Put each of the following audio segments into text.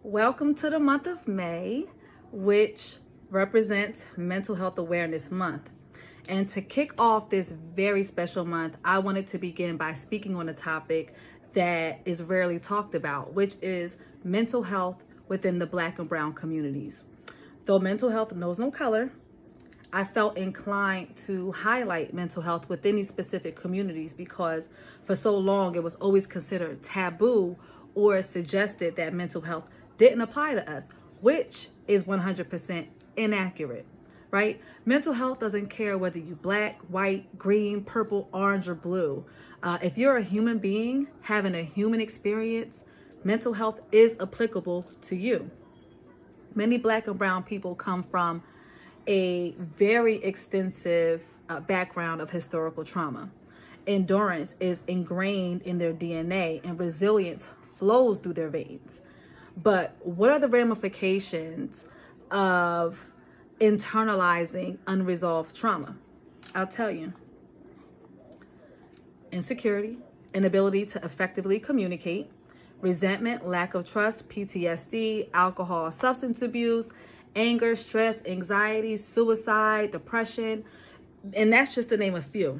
Welcome to the month of May, which represents Mental Health Awareness Month. And to kick off this very special month, I wanted to begin by speaking on a topic that is rarely talked about, which is mental health within the Black and Brown communities. Though mental health knows no color, I felt inclined to highlight mental health within these specific communities because for so long it was always considered taboo or suggested that mental health didn't apply to us, which is 100% inaccurate, right? Mental health doesn't care whether you black, white, green, purple, orange, or blue. If you're a human being having a human experience, mental health is applicable to you. Many Black and Brown people come from a very extensive background of historical trauma. Endurance is ingrained in their DNA and resilience flows through their veins. But what are the ramifications of internalizing unresolved trauma? I'll tell you. Insecurity, inability to effectively communicate, resentment, lack of trust, PTSD, alcohol, substance abuse, anger, stress, anxiety, suicide, depression, and that's just to name a few.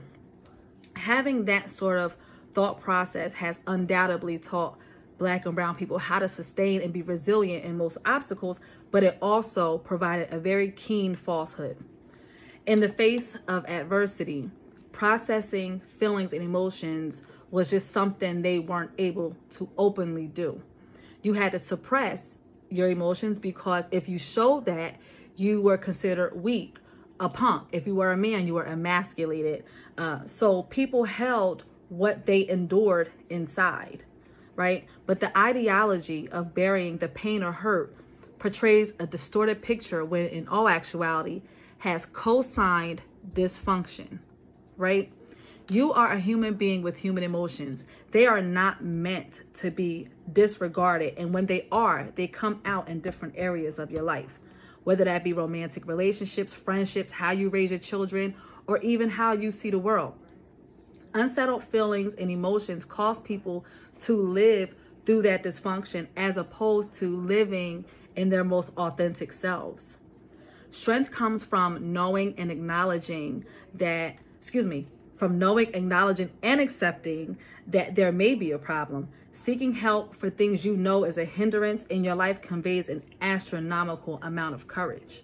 Having that sort of thought process has undoubtedly taught Black and Brown people how to sustain and be resilient in most obstacles, but it also provided a very keen falsehood. In the face of adversity, processing feelings and emotions was just something they weren't able to openly do. You had to suppress your emotions because if you showed that, you were considered weak, a punk. If you were a man, you were emasculated. So people held what they endured inside, right? But the ideology of burying the pain or hurt portrays a distorted picture when in all actuality has co-signed dysfunction, right? You are a human being with human emotions. They are not meant to be disregarded. And when they are, they come out in different areas of your life, whether that be romantic relationships, friendships, how you raise your children, or even how you see the world. Unsettled feelings and emotions cause people to live through that dysfunction as opposed to living in their most authentic selves. Strength comes from knowing and acknowledging that, from knowing, acknowledging, and accepting that there may be a problem. Seeking help for things you know is a hindrance in your life conveys an astronomical amount of courage.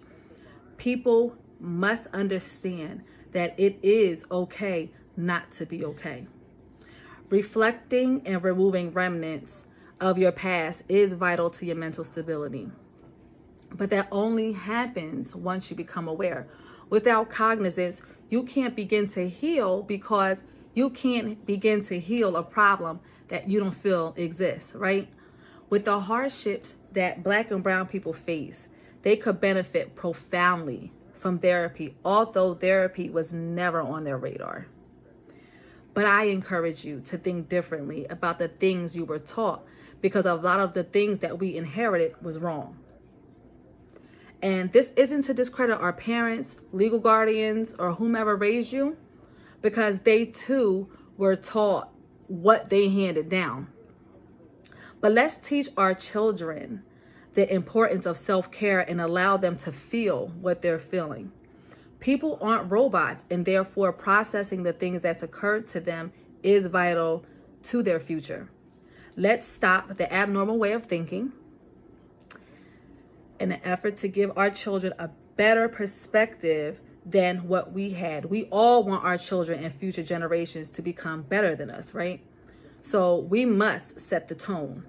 People must understand that it is okay not to be okay. Reflecting and removing remnants of your past is vital to your mental stability. But that only happens once you become aware. Without cognizance, you can't begin to heal because you can't begin to heal a problem that you don't feel exists, right? With the hardships that Black and Brown people face, they could benefit profoundly from therapy, although therapy was never on their radar. But I encourage you to think differently about the things you were taught because a lot of the things that we inherited was wrong. And this isn't to discredit our parents, legal guardians, or whomever raised you, because they too were taught what they handed down. But let's teach our children the importance of self-care and allow them to feel what they're feeling. People aren't robots, and therefore processing the things that's occurred to them is vital to their future. Let's stop the abnormal way of thinking in an effort to give our children a better perspective than what we had. We all want our children and future generations to become better than us, right? So we must set the tone.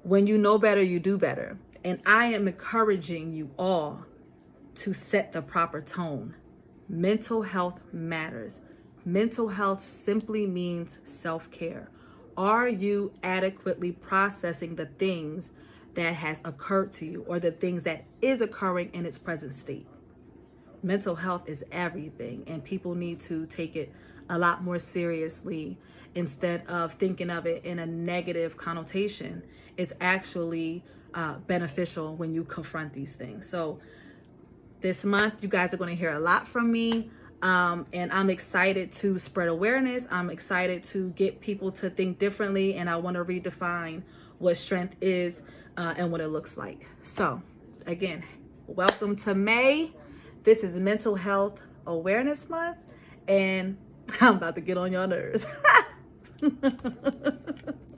When you know better, you do better. And I am encouraging you all to set the proper tone. Mental health matters. Mental health simply means self-care. Are you adequately processing the things that has occurred to you or the things that is occurring in its present state? Mental health is everything, and people need to take it a lot more seriously instead of thinking of it in a negative connotation. It's actually beneficial when you confront these things. So this month, you guys are going to hear a lot from me. And I'm excited to spread awareness. I'm excited to get people to think differently. And I want to redefine what strength is and what it looks like. So again, welcome to May. This is Mental Health Awareness Month, and I'm about to get on your nerves.